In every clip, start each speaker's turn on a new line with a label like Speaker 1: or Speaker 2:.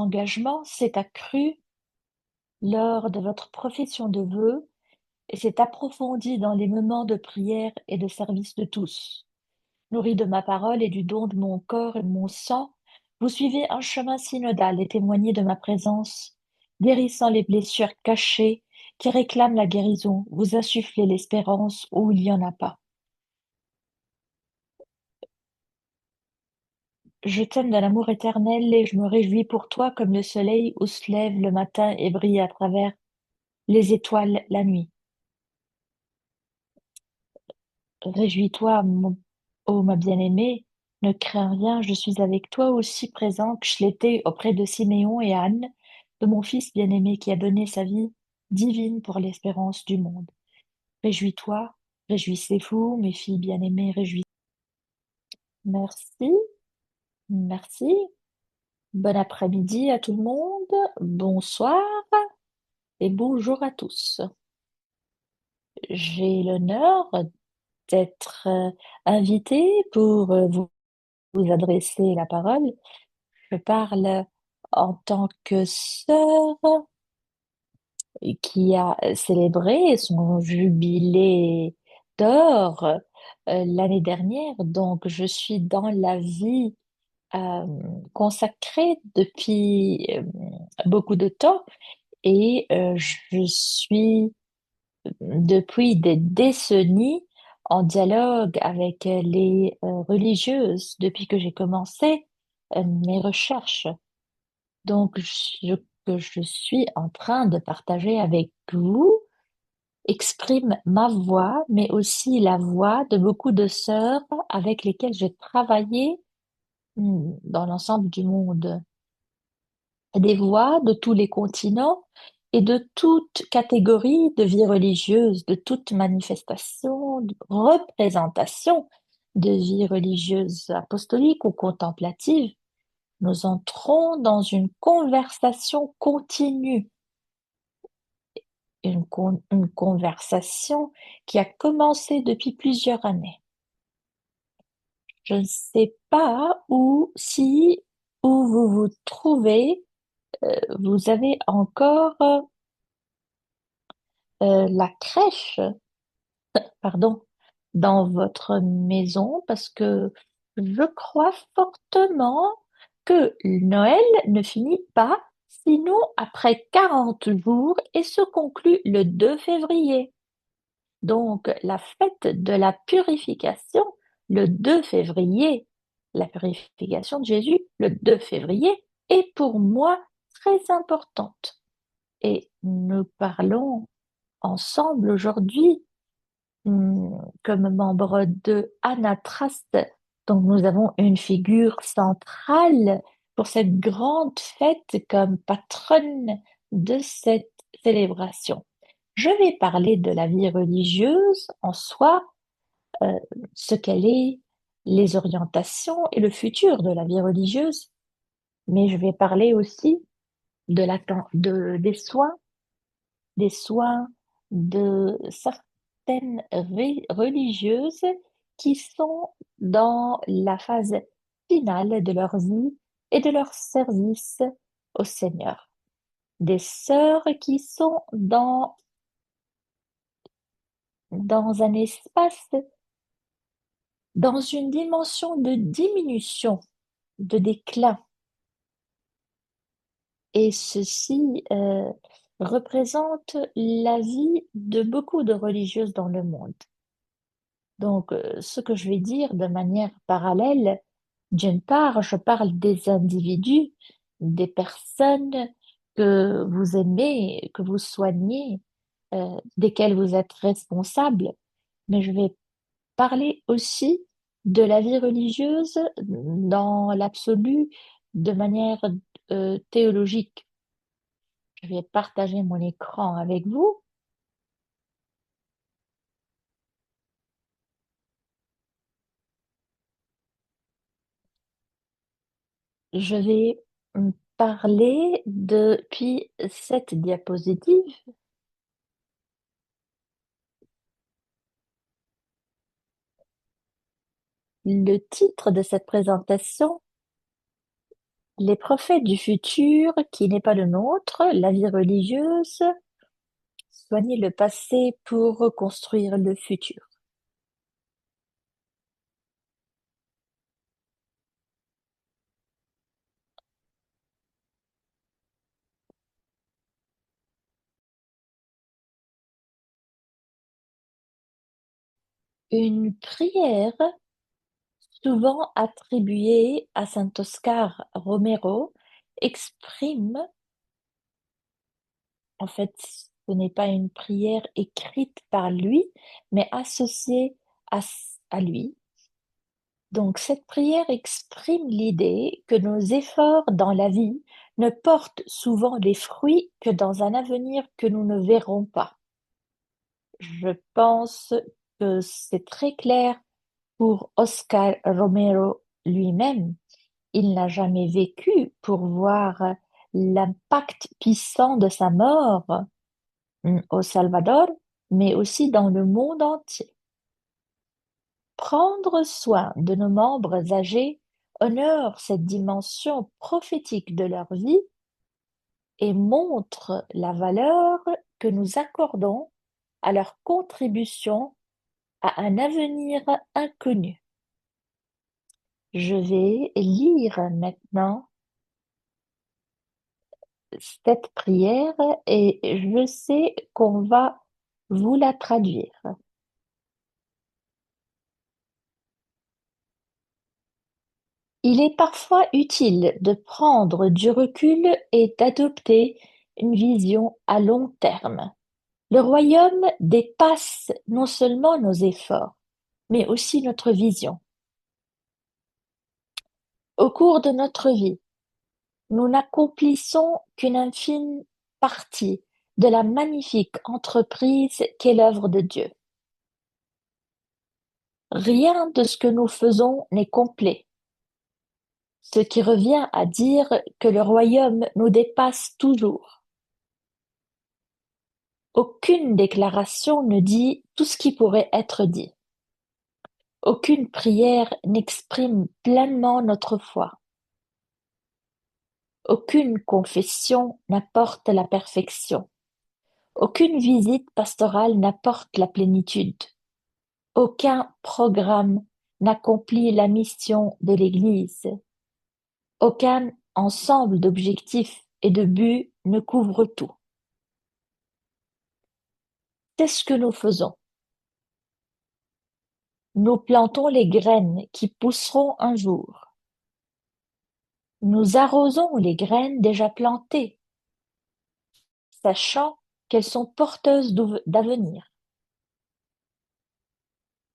Speaker 1: engagement s'est accru lors de votre profession de vœux et s'est approfondi dans les moments de prière et de service de tous. Nourri de ma parole et du don de mon corps et de mon sang, vous suivez un chemin synodal et témoignez de ma présence, guérissant les blessures cachées qui réclament la guérison. Vous insufflez l'espérance où il n'y en a pas. Je t'aime d'un amour éternel et je me réjouis pour toi comme le soleil où se lève le matin et brille à travers les étoiles la nuit. Réjouis-toi, ô ma bien-aimée, ne crains rien, je suis avec toi aussi présent que je l'étais auprès de Siméon et Anne, de mon fils bien-aimé qui a donné sa vie divine pour l'espérance du monde. Réjouis-toi, réjouissez-vous, mes filles bien-aimées, réjouissez. Merci, merci. Bon après-midi à tout le monde, bonsoir et bonjour à tous. J'ai l'honneur d'être invitée pour vous adresser la parole. Je parle en tant que sœur qui a célébré son jubilé d'or l'année dernière. Donc, je suis dans la vie euh, consacrée depuis beaucoup de temps et je suis depuis des décennies en dialogue avec les religieuses depuis que j'ai commencé mes recherches. Donc, que je suis en train de partager avec vous exprime ma voix, mais aussi la voix de beaucoup de sœurs avec lesquelles j'ai travaillé dans l'ensemble du monde. Des voix de tous les continents et de toute catégorie de vie religieuse, de toute manifestation, de représentation de vie religieuse apostolique ou contemplative. Nous entrons dans une conversation continue, une conversation qui a commencé depuis plusieurs années. Je ne sais pas où, si, où vous vous trouvez, vous avez encore la crèche, pardon, dans votre maison parce que je crois fortement que Noël ne finit pas sinon après 40 jours et se conclut le 2 février. Donc, la fête de la purification, le 2 février, la purification de Jésus, le 2 février, est pour moi très importante. Et nous parlons ensemble aujourd'hui comme membre de Anatraste. Donc nous avons une figure centrale pour cette grande fête comme patronne de cette célébration. Je vais parler de la vie religieuse en soi, euh, ce qu'elle est, les orientations et le futur de la vie religieuse, mais je vais parler aussi des soins de certaines religieuses qui sont dans la phase finale de leur vie et de leur service au Seigneur. Des sœurs qui sont dans un espace, dans une dimension de diminution, de déclin. Et ceci représente la vie de beaucoup de religieuses dans le monde. Donc, ce que je vais dire de manière parallèle, d'une part, je parle des individus, des personnes que vous aimez, que vous soignez, desquelles vous êtes responsable, mais je vais parler aussi de la vie religieuse dans l'absolu, de manière théologique. Je vais partager mon écran avec vous. Je vais parler depuis cette diapositive. Le titre de cette présentation Les prophètes du futur, qui n'est pas le nôtre, la vie religieuse, soigner le passé pour reconstruire le futur. Une prière souvent attribuée à saint Oscar Romero exprime, en fait, ce n'est pas une prière écrite par lui, mais associée à lui. Donc, cette prière exprime l'idée que nos efforts dans la vie ne portent souvent les fruits que dans un avenir que nous ne verrons pas. Je pense que c'est très clair pour Oscar Romero lui-même. Il n'a jamais vécu pour voir l'impact puissant de sa mort au Salvador, mais aussi dans le monde entier. Prendre soin de nos membres âgés honore cette dimension prophétique de leur vie et montre la valeur que nous accordons à leur contribution à un avenir inconnu. Je vais lire maintenant cette prière et je sais qu'on va vous la traduire. Il est parfois utile de prendre du recul et d'adopter une vision à long terme. Le royaume dépasse non seulement nos efforts, mais aussi notre vision. Au cours de notre vie, nous n'accomplissons qu'une infime partie de la magnifique entreprise qu'est l'œuvre de Dieu. Rien de ce que nous faisons n'est complet, ce qui revient à dire que le royaume nous dépasse toujours. Aucune déclaration ne dit tout ce qui pourrait être dit. Aucune prière n'exprime pleinement notre foi. Aucune confession n'apporte la perfection. Aucune visite pastorale n'apporte la plénitude. Aucun programme n'accomplit la mission de l'Église. Aucun ensemble d'objectifs et de buts ne couvre tout. C'est ce que nous faisons. Nous plantons les graines qui pousseront un jour. Nous arrosons les graines déjà plantées, sachant qu'elles sont porteuses d'avenir.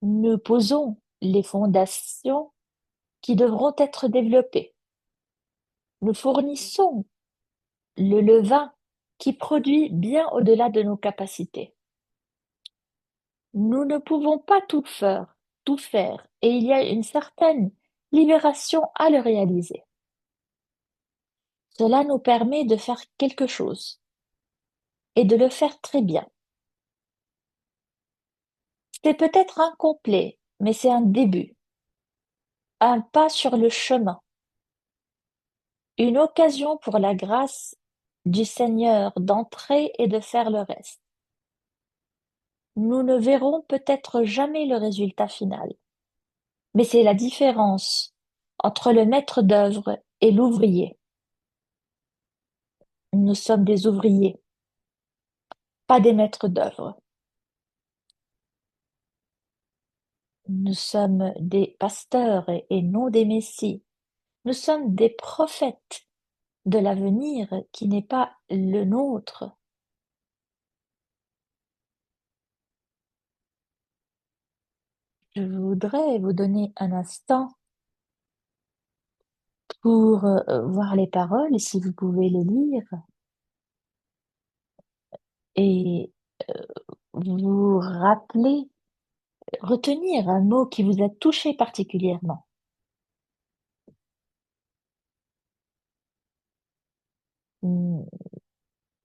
Speaker 1: Nous posons les fondations qui devront être développées. Nous fournissons le levain qui produit bien au-delà de nos capacités. Nous ne pouvons pas tout faire, et il y a une certaine libération à le réaliser. Cela nous permet de faire quelque chose et de le faire très bien. C'est peut-être incomplet, mais c'est un début, un pas sur le chemin, une occasion pour la grâce du Seigneur d'entrer et de faire le reste. Nous ne verrons peut-être jamais le résultat final, mais c'est la différence entre le maître d'œuvre et l'ouvrier. Nous sommes des ouvriers, pas des maîtres d'œuvre. Nous sommes des pasteurs et non des messies. Nous sommes des prophètes de l'avenir qui n'est pas le nôtre. Je voudrais vous donner un instant pour voir les paroles, si vous pouvez les lire, et vous rappeler, retenir un mot qui vous a touché particulièrement. Hmm,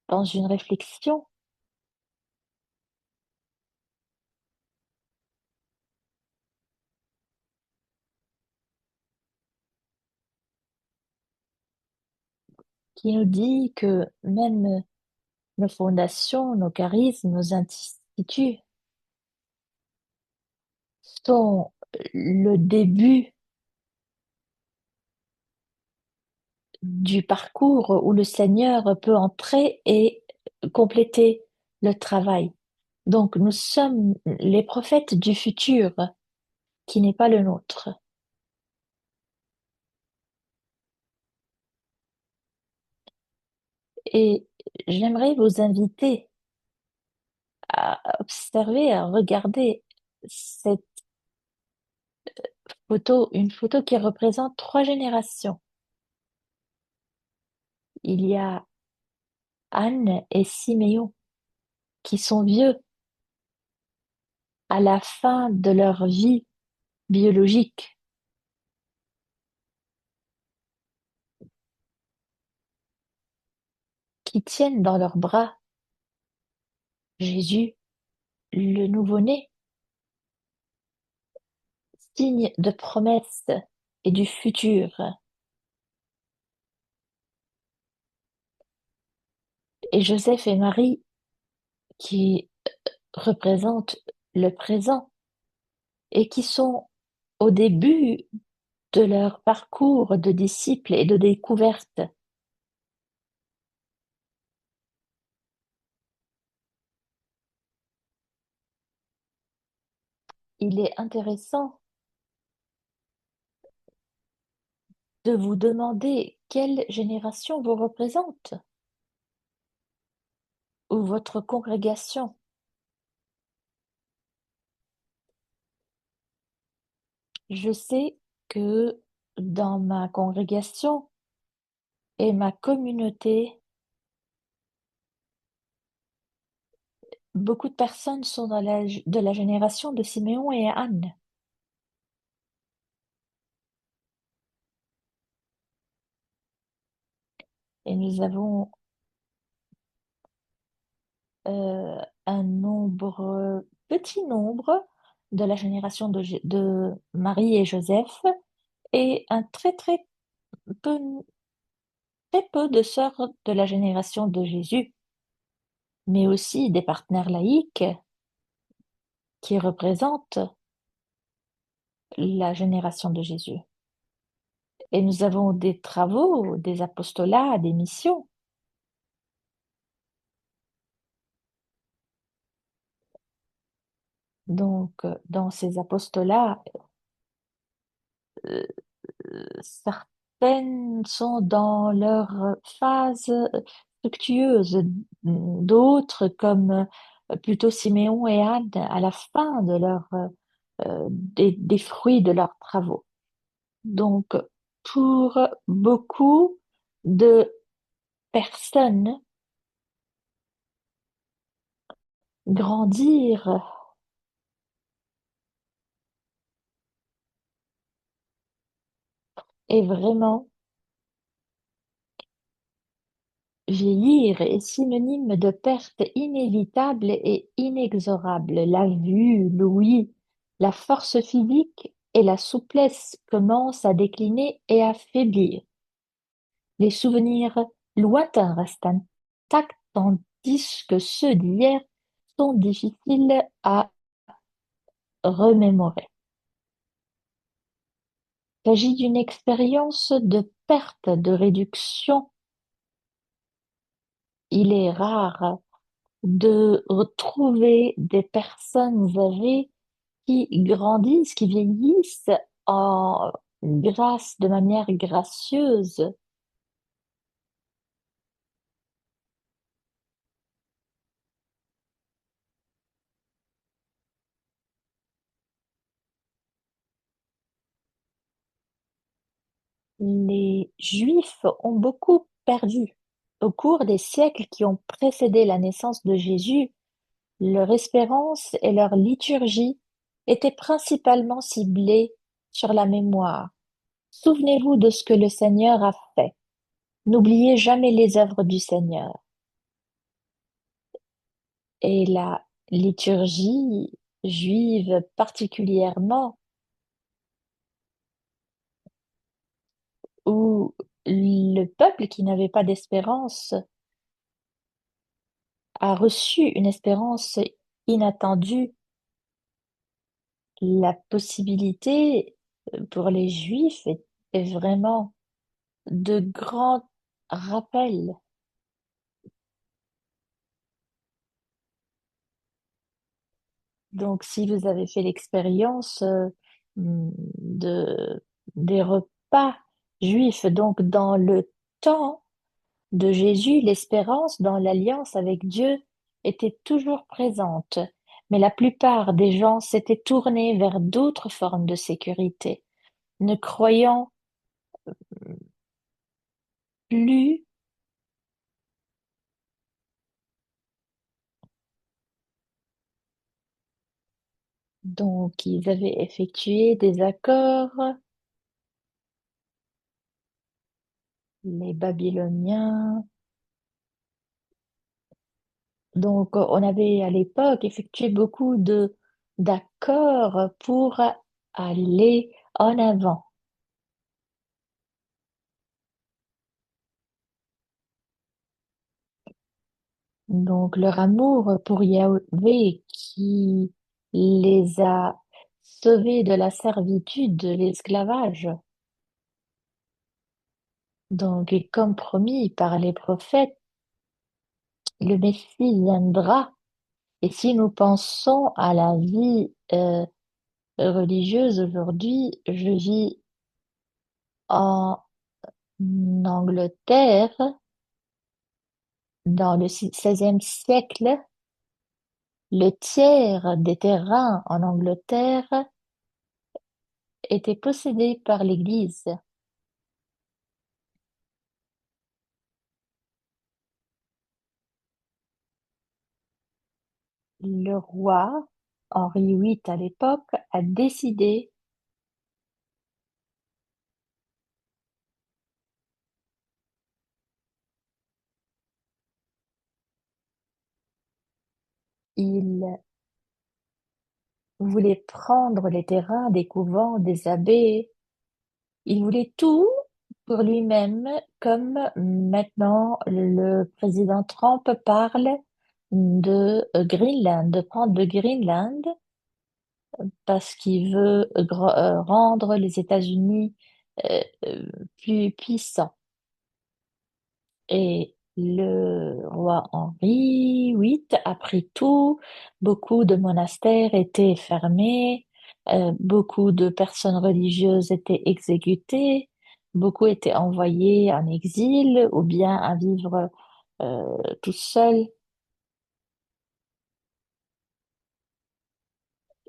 Speaker 1: Dans une réflexion, qui nous dit que même nos fondations, nos charismes, nos instituts sont le début du parcours où le Seigneur peut entrer et compléter le travail. Donc nous sommes les prophètes du futur, qui n'est pas le nôtre. Et j'aimerais vous inviter à observer, à regarder cette photo, une photo qui représente trois générations. Il y a Anne et Siméon qui sont vieux à la fin de leur vie biologique, qui tiennent dans leurs bras Jésus, le nouveau-né, signe de promesse et du futur, et Joseph et Marie qui représentent le présent et qui sont au début de leur parcours de disciples et de découverte. Il est intéressant de vous demander quelle génération vous représente ou votre congrégation. Je sais que dans ma congrégation et ma communauté, beaucoup de personnes sont de la génération de Siméon et Anne. Et nous avons un nombre, petit nombre de la génération de Marie et Joseph et un peu, très peu de sœurs de la génération de Jésus, mais aussi des partenaires laïques qui représentent la génération de Jésus. Et nous avons des travaux, des apostolats, des missions. Donc, dans ces apostolats, euh, certaines sont dans leur phase fructueuse, d'autres, comme plutôt Siméon et Anne, à la fin de des fruits de leurs travaux. Donc, pour beaucoup de personnes, grandir est vraiment vieillir est synonyme de perte inévitable et inexorable. La vue, l'ouïe, la force physique et la souplesse commencent à décliner et à faiblir. Les souvenirs lointains restent intacts tandis que ceux d'hier sont difficiles à remémorer. Il s'agit d'une expérience de perte, de réduction. Il est rare de retrouver des personnes âgées qui grandissent, qui vieillissent en grâce, de manière gracieuse. Les Juifs ont beaucoup perdu. Au cours des siècles qui ont précédé la naissance de Jésus, leur espérance et leur liturgie étaient principalement ciblées sur la mémoire. Souvenez-vous de ce que le Seigneur a fait. N'oubliez jamais les œuvres du Seigneur. Et la liturgie juive particulièrement, où le peuple qui n'avait pas d'espérance a reçu une espérance inattendue, la possibilité pour les Juifs est vraiment de grands rappels. Donc, si vous avez fait l'expérience de, des repas juifs, donc dans le temps de Jésus, l'espérance dans l'alliance avec Dieu était toujours présente, mais la plupart des gens s'étaient tournés vers d'autres formes de sécurité, ne croyant plus, donc ils avaient effectué des accords, les Babyloniens. Donc, on avait à l'époque effectué beaucoup de d'accords pour aller en avant. Donc, leur amour pour Yahvé qui les a sauvés de la servitude, de l'esclavage. Donc, et comme promis par les prophètes, le Messie viendra. Et si nous pensons à la vie religieuse aujourd'hui, je vis en Angleterre dans le 16e siècle. Le tiers des terrains en Angleterre étaient possédés par l'Église. Le roi Henri VIII à l'époque a décidé, il voulait prendre les terrains des couvents, des abbés. Il voulait tout pour lui-même, comme maintenant le président Trump parle de Greenland, de prendre le Greenland parce qu'il veut rendre les États-Unis euh, euh, plus puissants. Et le roi Henri VIII a pris tout. Beaucoup de monastères étaient fermés, beaucoup de personnes religieuses étaient exécutées, beaucoup étaient envoyés en exil ou bien à vivre tout seul.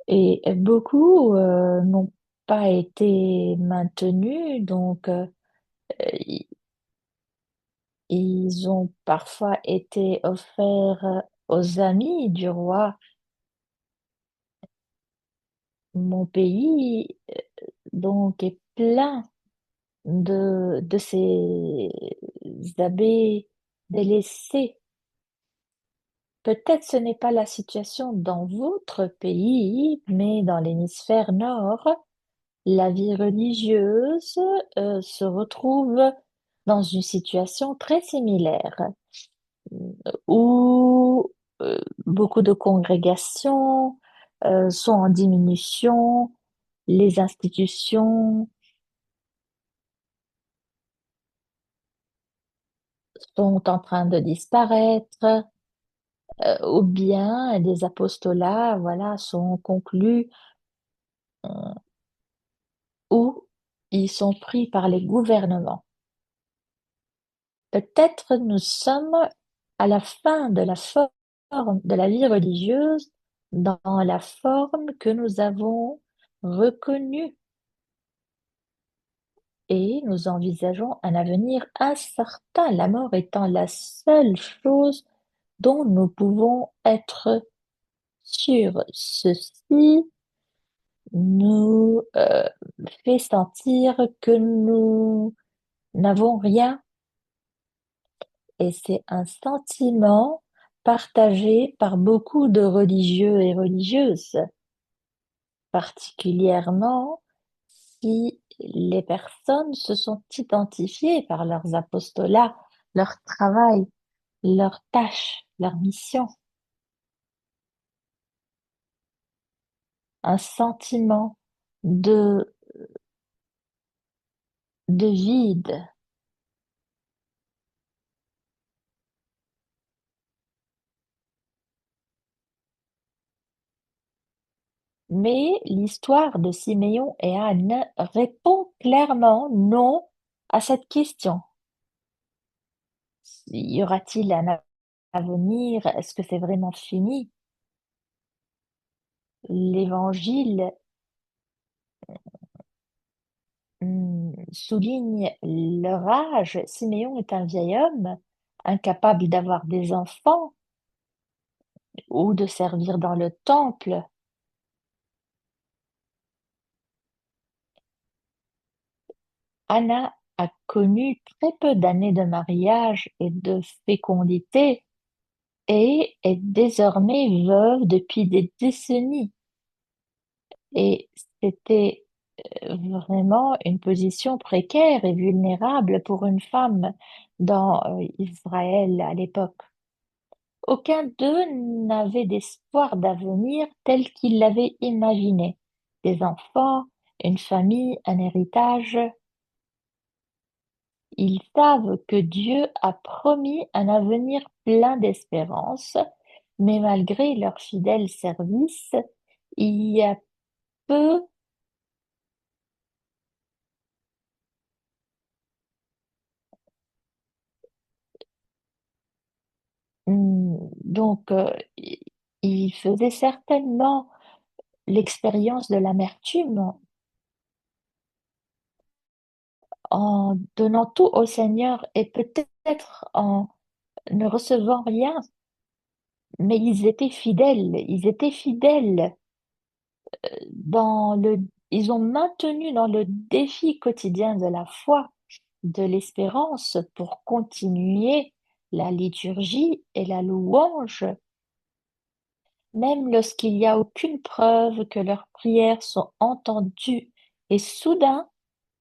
Speaker 1: Et beaucoup n'ont pas été maintenus, donc i- ils ont parfois été offerts aux amis du roi. Mon pays donc est plein de ces abbés délaissés. Peut-être ce n'est pas la situation dans votre pays, mais dans l'hémisphère nord, la vie religieuse se retrouve dans une situation très similaire, où beaucoup de congrégations sont en diminution, les institutions sont en train de disparaître, ou bien des apostolats, voilà, sont conclus, euh, ou ils sont pris par les gouvernements. Peut-être nous sommes à la fin de la forme de la vie religieuse dans la forme que nous avons reconnue et nous envisageons un avenir incertain, la mort étant la seule chose dont nous pouvons être sûrs. Ceci nous fait sentir que nous n'avons rien et c'est un sentiment partagé par beaucoup de religieux et religieuses, particulièrement qui les personnes se sont identifiées par leurs apostolats, leur travail, leurs tâches, leur mission, un sentiment de, de vide. Mais l'histoire de Siméon et Anne répond clairement non à cette question. Y aura-t-il un avenir? Est-ce que c'est vraiment fini? L'Évangile souligne leur âge. Siméon est un vieil homme, incapable d'avoir des enfants ou de servir dans le temple. Anna a connu très peu d'années de mariage et de fécondité et est désormais veuve depuis des décennies. Et c'était vraiment une position précaire et vulnérable pour une femme dans Israël à l'époque. Aucun d'eux n'avait d'espoir d'avenir tel qu'il l'avait imaginé. Des enfants, une famille, un héritage. Ils savent que Dieu a promis un avenir plein d'espérance, mais malgré leur fidèle service, il y a peu, donc ils faisaient certainement l'expérience de l'amertume en donnant tout au Seigneur et peut-être en ne recevant rien, mais ils étaient fidèles dans ils ont maintenu dans le défi quotidien de la foi, de l'espérance pour continuer la liturgie et la louange, même lorsqu'il n'y a aucune preuve que leurs prières sont entendues. Et soudain,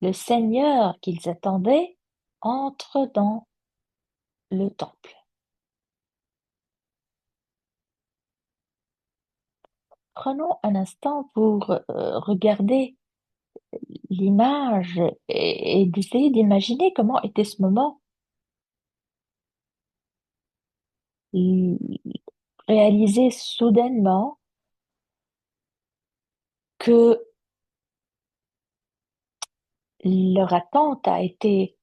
Speaker 1: le Seigneur qu'ils attendaient entre dans le temple. Prenons un instant pour regarder l'image et d'essayer d'imaginer comment était ce moment. L- Réaliser soudainement que leur attente a été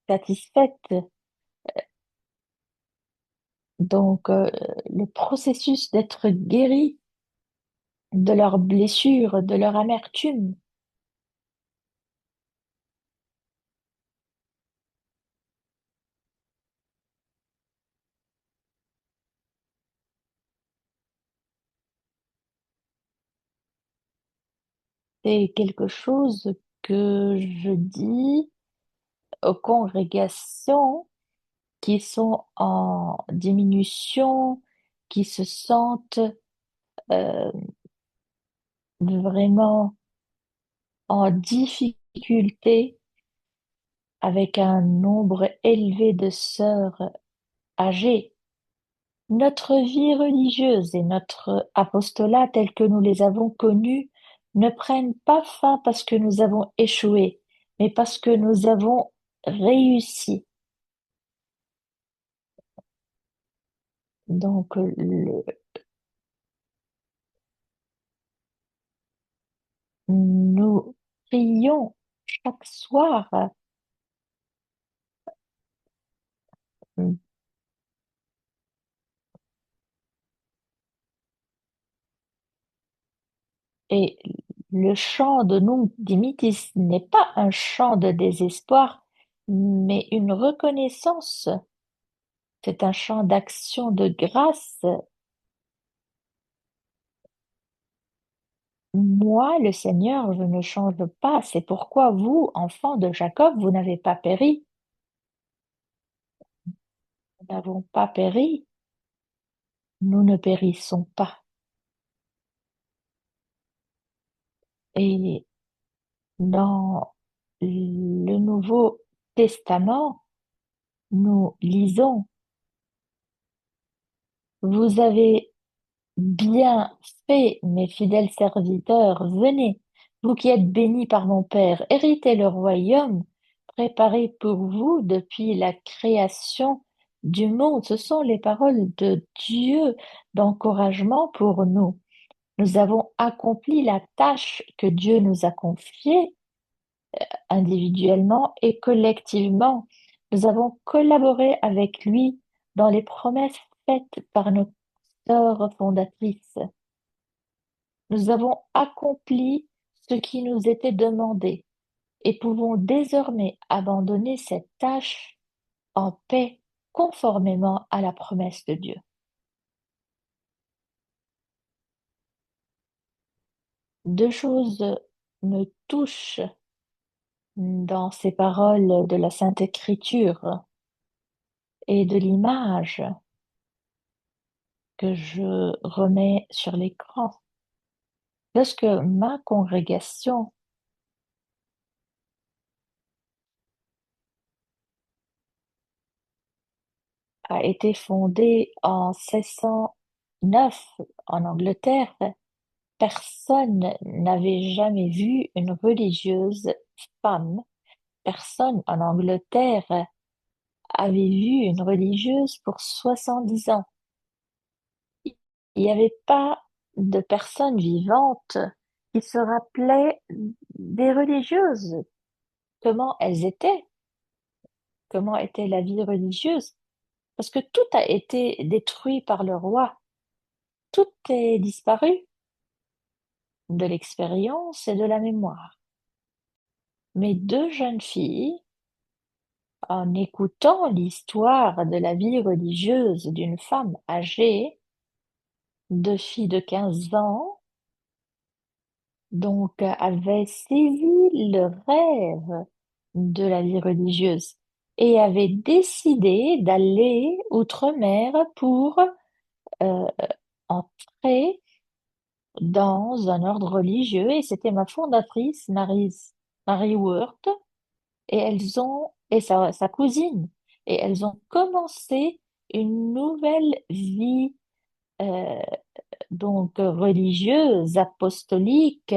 Speaker 1: satisfaite. Donc, le processus d'être guéri de leurs blessures, de leur amertume, c'est quelque chose que je dis aux congrégations qui sont en diminution, qui se sentent euh, vraiment en difficulté avec un nombre élevé de sœurs âgées. Notre vie religieuse et notre apostolat tel que nous les avons connus ne prennent pas fin parce que nous avons échoué, mais parce que nous avons réussi. Donc, nous prions chaque soir et le chant de Nunc Dimittis n'est pas un chant de désespoir, mais une reconnaissance. C'est un chant d'action de grâce. Moi, le Seigneur, je ne change pas. C'est pourquoi vous, enfants de Jacob, vous n'avez pas péri. Nous n'avons pas péri. Nous ne périssons pas. Et Dans le Nouveau Testament, nous lisons, vous avez bien fait, mes fidèles serviteurs, venez, vous qui êtes bénis par mon Père, héritez le royaume préparé pour vous depuis la création du monde. Ce sont les paroles de Dieu d'encouragement pour nous. Nous avons accompli la tâche que Dieu nous a confiée individuellement et collectivement. Nous avons collaboré avec lui dans les promesses faites par nos sœurs fondatrices. Nous avons accompli ce qui nous était demandé et pouvons désormais abandonner cette tâche en paix conformément à la promesse de Dieu. Deux choses me touchent dans ces paroles de la Sainte Écriture et de l'image que je remets sur l'écran. Lorsque ma congrégation a été fondée en 1609 en Angleterre, personne n'avait jamais vu une religieuse femme. Personne en Angleterre avait vu une religieuse pour 70 ans. Il n'y avait pas de personnes vivantes qui se rappelaient des religieuses, comment elles étaient, comment était la vie religieuse, parce que tout a été détruit par le roi, tout est disparu de l'expérience et de la mémoire. Mais deux jeunes filles, en écoutant l'histoire de la vie religieuse d'une femme âgée, deux filles de 15 ans, donc avaient saisi le rêve de la vie religieuse et avaient décidé d'aller outre-mer pour euh, entrer dans un ordre religieux. Et c'était ma fondatrice, Marie Worth, et sa cousine, et elles ont commencé une nouvelle vie euh, donc religieuse, apostolique,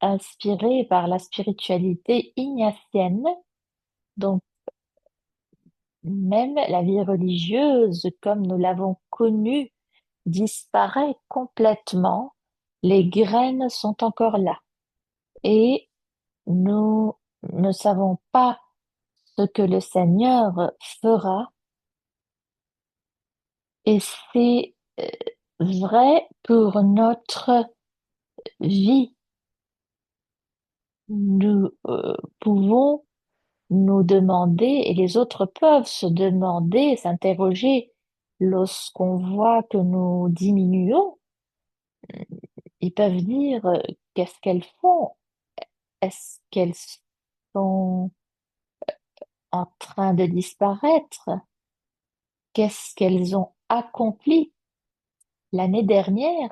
Speaker 1: inspirée par la spiritualité ignatienne. Donc même la vie religieuse, comme nous l'avons connue, disparaît complètement. Les graines sont encore là et nous ne savons pas ce que le Seigneur fera. Et c'est vrai pour notre vie. Nous pouvons nous demander, et les autres peuvent se demander, s'interroger, lorsqu'on voit que nous diminuons, ils peuvent dire, qu'est-ce qu'elles font? Est-ce qu'elles sont en train de disparaître? Qu'est-ce qu'elles ont accompli? L'année dernière,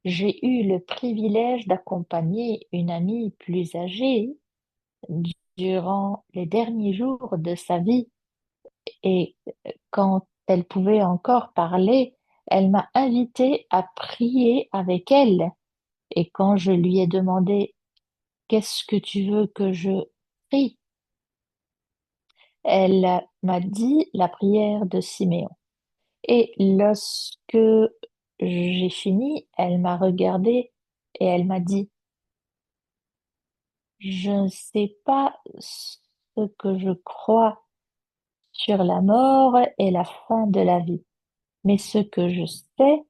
Speaker 1: j'ai eu le privilège d'accompagner une amie plus âgée durant les derniers jours de sa vie et quand elle pouvait encore parler, elle m'a invité à prier avec elle. Et quand je lui ai demandé qu'est-ce que tu veux que je prie, elle m'a dit la prière de Siméon. Et lorsque j'ai fini, elle m'a regardé et elle m'a dit, je ne sais pas ce que je crois sur la mort et la fin de la vie, mais ce que je sais,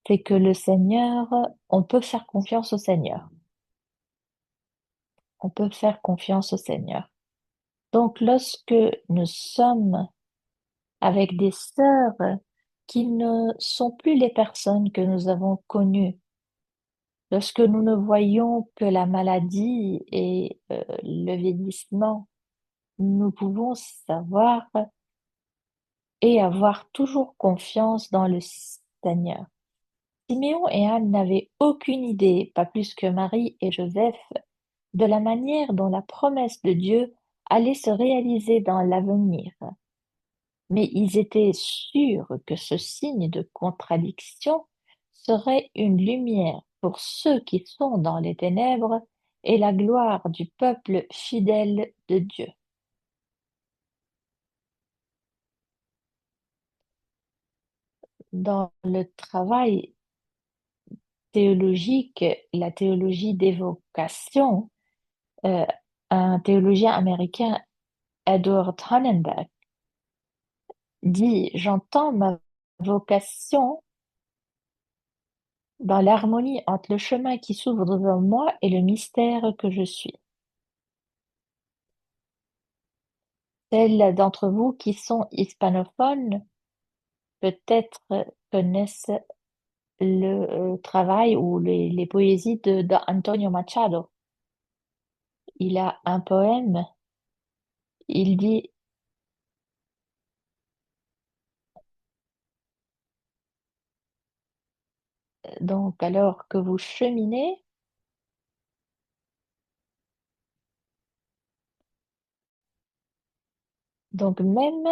Speaker 1: c'est que le Seigneur, on peut faire confiance au Seigneur. On peut faire confiance au Seigneur. Donc, lorsque nous sommes avec des sœurs qui ne sont plus les personnes que nous avons connues, lorsque nous ne voyons que la maladie et le vieillissement, nous pouvons savoir et avoir toujours confiance dans le Seigneur. Siméon et Anne n'avaient aucune idée, pas plus que Marie et Joseph, de la manière dont la promesse de Dieu allait se réaliser dans l'avenir. Mais ils étaient sûrs que ce signe de contradiction serait une lumière pour ceux qui sont dans les ténèbres et la gloire du peuple fidèle de Dieu. Dans le travail théologique, la théologie des vocations, euh, un théologien américain, Edward Honenberg, dit: «J'entends ma vocation dans l'harmonie entre le chemin qui s'ouvre devant moi et le mystère que je suis.» Celles d'entre vous qui sont hispanophones peut-être connaissent le travail ou les poésies de Antonio Machado. Il a un poème, il dit donc alors que vous cheminez, donc même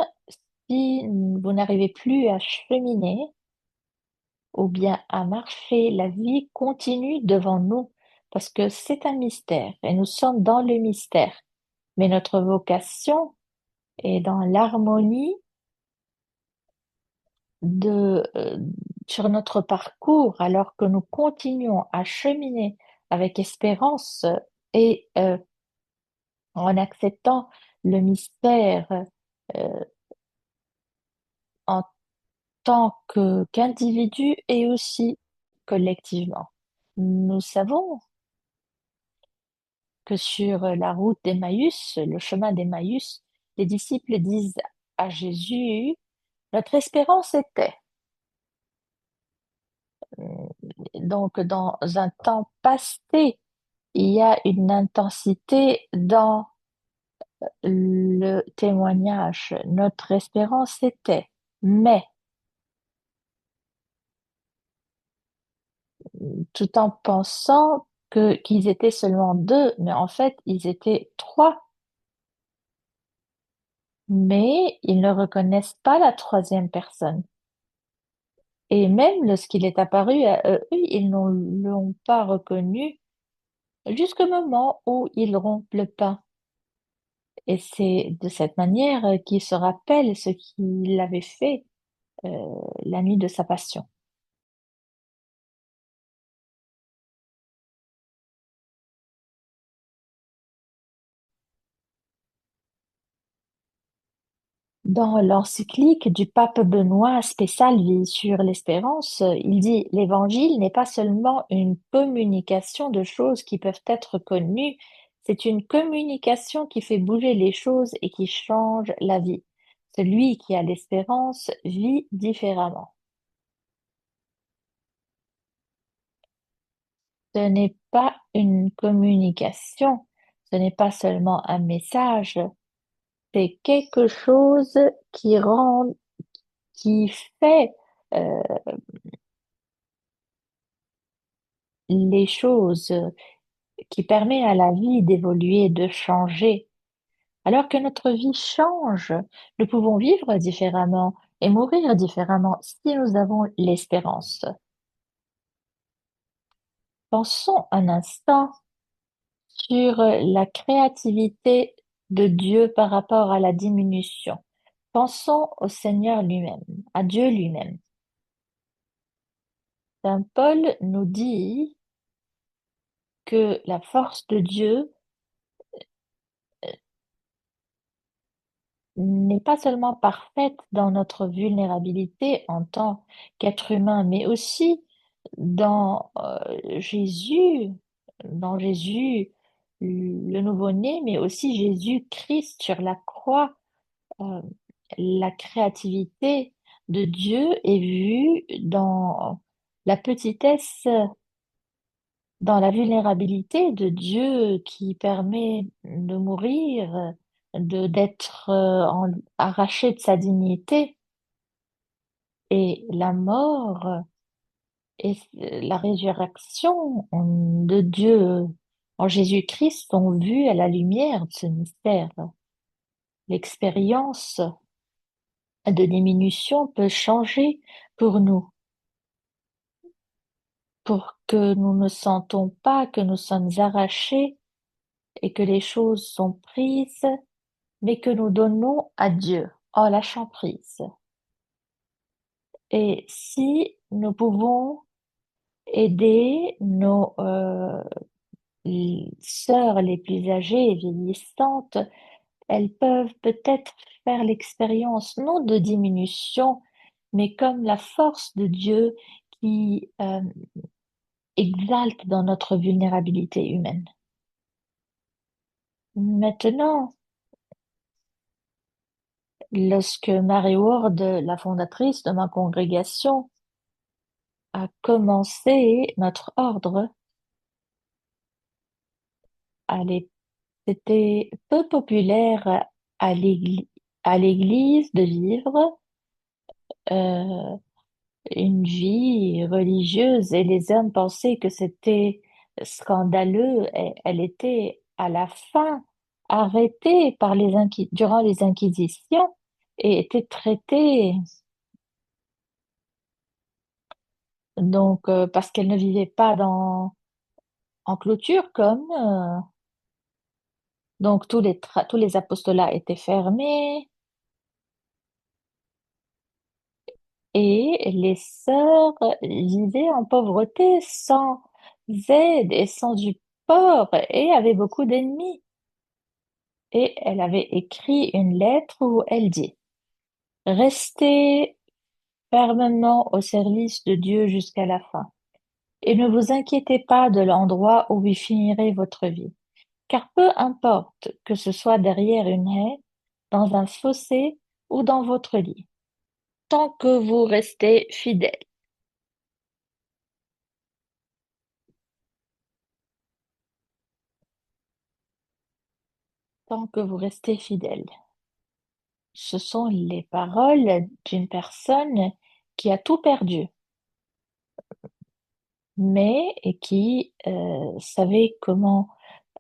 Speaker 1: si vous n'arrivez plus à cheminer ou bien à marcher, la vie continue devant nous parce que c'est un mystère et nous sommes dans le mystère. Mais notre vocation est dans l'harmonie sur notre parcours alors que nous continuons à cheminer avec espérance et en acceptant le mystère euh, en tant qu'individu et aussi collectivement. Nous savons que sur la route d'Emmaüs, le chemin d'Emmaüs, les disciples disent à Jésus: «Notre espérance était.» Donc, dans un temps passé, il y a une intensité dans le témoignage. Notre espérance était, mais, tout en pensant qu'ils étaient seulement deux, mais en fait, ils étaient trois. Mais ils ne reconnaissent pas la troisième personne. Et même lorsqu'il est apparu à eux, ils ne l'ont pas reconnu jusqu'au moment où ils rompent le pain. Et c'est de cette manière qu'il se rappelle ce qu'il avait fait la nuit de sa passion. Dans l'encyclique du pape Benoît Spésalvi sur l'espérance, il dit: «L'Évangile n'est pas seulement une communication de choses qui peuvent être connues, c'est une communication qui fait bouger les choses et qui change la vie. Celui qui a l'espérance vit différemment.» Ce n'est pas une communication, ce n'est pas seulement un message, c'est quelque chose qui rend, qui fait euh, les choses, qui permet à la vie d'évoluer, de changer. Alors que notre vie change, nous pouvons vivre différemment et mourir différemment si nous avons l'espérance. Pensons un instant sur la créativité de Dieu par rapport à la diminution. Pensons au Seigneur lui-même, à Dieu lui-même. Saint Paul nous dit que la force de Dieu n'est pas seulement parfaite dans notre vulnérabilité en tant qu'être humain, mais aussi dans dans Jésus, le nouveau-né, mais aussi Jésus-Christ sur la croix. Euh, la créativité de Dieu est vue dans la petitesse, dans la vulnérabilité de Dieu qui permet de mourir, d'être arraché de sa dignité, et la mort et la résurrection de Dieu en Jésus-Christ ont vu à la lumière de ce mystère. L'expérience de diminution peut changer pour nous, pour que nous ne sentons pas que nous sommes arrachés et que les choses sont prises, mais que nous donnons à Dieu en lâchant prise. Et si nous pouvons aider nos sœurs les plus âgées et vieillissantes, elles peuvent peut-être faire l'expérience non de diminution, mais comme la force de Dieu qui exalte dans notre vulnérabilité humaine. Maintenant, lorsque Mary Ward, la fondatrice de ma congrégation, a commencé notre ordre, c'était peu populaire à l'église de vivre euh, une vie religieuse et les hommes pensaient que c'était scandaleux. Et elle était à la fin arrêtée par durant les inquisitions et était traitée donc parce qu'elle ne vivait pas en clôture comme donc tous les apostolats étaient fermés et les sœurs vivaient en pauvreté sans aide et sans support et avaient beaucoup d'ennemis. Et elle avait écrit une lettre où elle dit: Restez fermement au service de Dieu jusqu'à la fin, et ne vous inquiétez pas de l'endroit où vous finirez votre vie, car peu importe que ce soit derrière une haie, dans un fossé ou dans votre lit, tant que vous restez fidèle, tant que vous restez fidèle. Ce sont les paroles d'une personne qui a tout perdu, mais et qui savait comment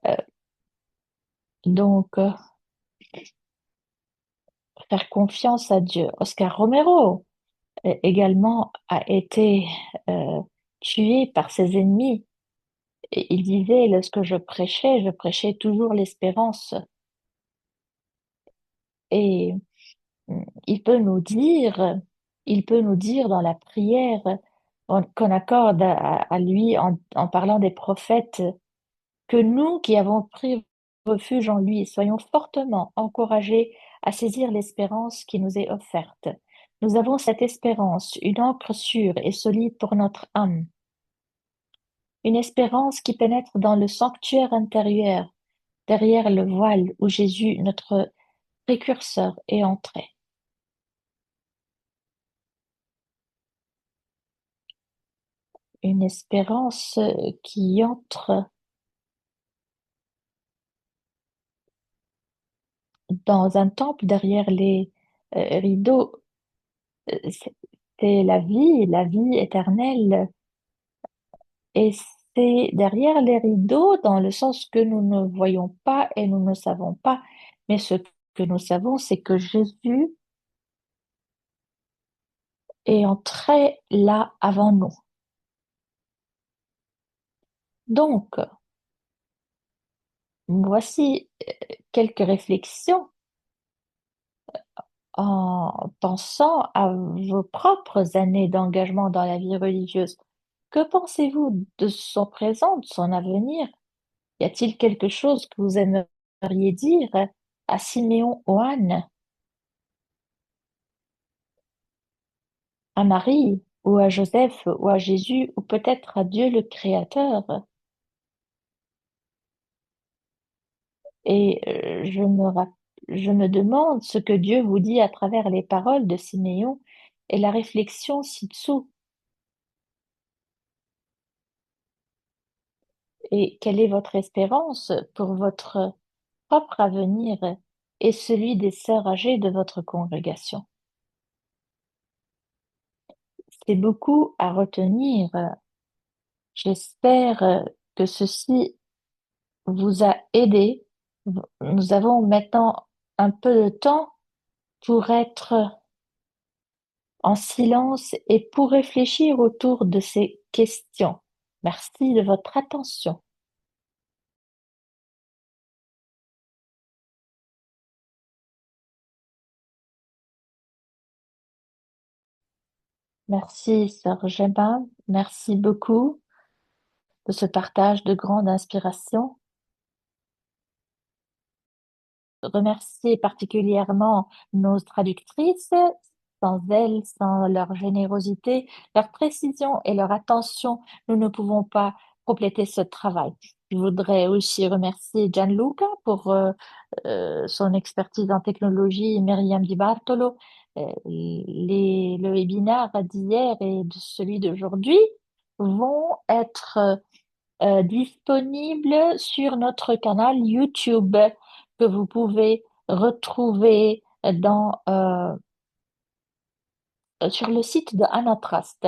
Speaker 1: euh, donc faire confiance à Dieu. Oscar Romero également a été euh, tué par ses ennemis. Et il disait, lorsque je prêchais toujours l'espérance. Et il peut nous dire, il peut nous dire dans la prière qu'on accorde à lui en parlant des prophètes, que nous qui avons pris refuge en lui, soyons fortement encouragés à saisir l'espérance qui nous est offerte. Nous avons cette espérance, une ancre sûre et solide pour notre âme, une espérance qui pénètre dans le sanctuaire intérieur, derrière le voile où Jésus, notre précurseur, est entré. Une espérance qui entre dans un temple derrière les rideaux. C'est la vie éternelle. Et c'est derrière les rideaux, dans le sens que nous ne voyons pas et nous ne savons pas. Mais ce que nous savons, c'est que Jésus est entré là avant nous. Donc, voici quelques réflexions en pensant à vos propres années d'engagement dans la vie religieuse. Que pensez-vous de son présent, de son avenir? Y a-t-il quelque chose que vous aimeriez dire à Siméon Ohan, à Marie, ou à Joseph, ou à Jésus, ou peut-être à Dieu le Créateur? Et je me demande ce que Dieu vous dit à travers les paroles de Siméon et la réflexion ci-dessous. Et quelle est votre espérance pour votre propre avenir et celui des sœurs âgées de votre congrégation? C'est beaucoup à retenir. J'espère que ceci vous a aidé. Nous avons maintenant un peu de temps pour être en silence et pour réfléchir autour de ces questions. Merci de votre attention. Merci, sœur Gemma. Merci beaucoup de ce partage de grande inspiration. Remercier particulièrement nos traductrices. Sans elles, sans leur générosité, leur précision et leur attention, nous ne pouvons pas compléter ce travail. Je voudrais aussi remercier Gianluca pour son expertise en technologie et Myriam Di Bartolo. Le webinaire d'hier et de celui d'aujourd'hui vont être disponibles sur notre canal YouTube que vous pouvez retrouver sur le site de Anatrust.